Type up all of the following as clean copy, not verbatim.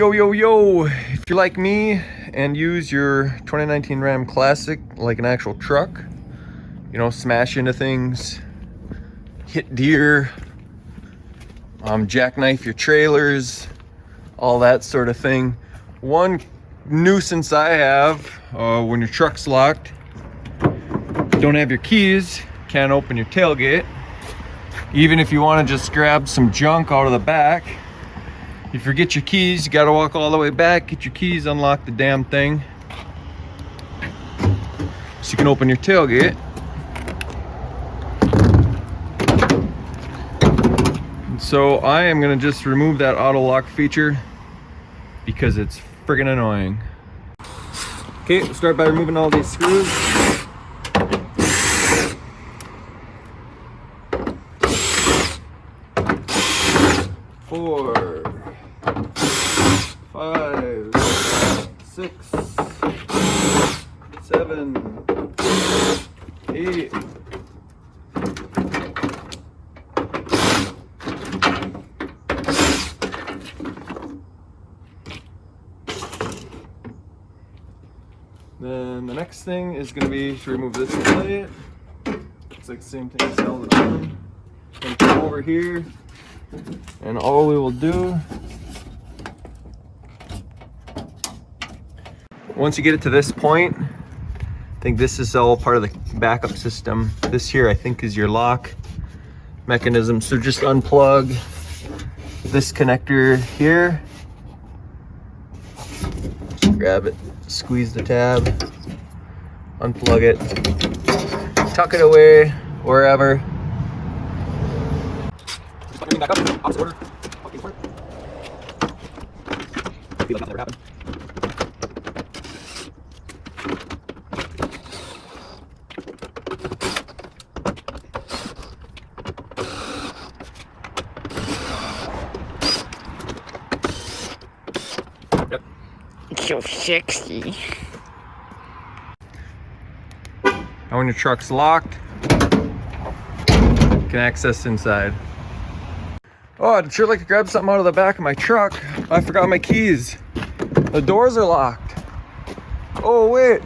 Yo, yo, yo, if you're like me and use your 2019 Ram Classic like an actual truck, you know, smash into things, hit deer, jackknife your trailers, all that sort of thing. One nuisance I have, when your truck's locked, don't have your keys, can't open your tailgate. Even if you want to just grab some junk out of the back, you forget your keys, you gotta walk all the way back, get your keys, unlock the damn thing, so you can open your tailgate. And so I am gonna just remove that auto lock feature because it's friggin' annoying. Okay, we'll start by removing all these screws. Four, 5, 6, 7, 8. Then the next thing is going to be to remove this plate. It's like the same thing as held it on. Then come over here, and all we will do, once you get it to this point, I think this is all part of the backup system. This here I think is your lock mechanism. So just unplug this connector here, just grab it, squeeze the tab, unplug it, tuck it away wherever. Back up, opposite order. Fucking work. Feel like that never happened. Yep. It's so sexy. Now when your truck's locked, you can access inside. Oh, I'd sure like to grab something out of the back of my truck. I forgot my keys. The doors are locked. Oh wait,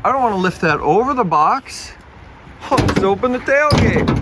I don't want to lift that over the box. Let's open the tailgate.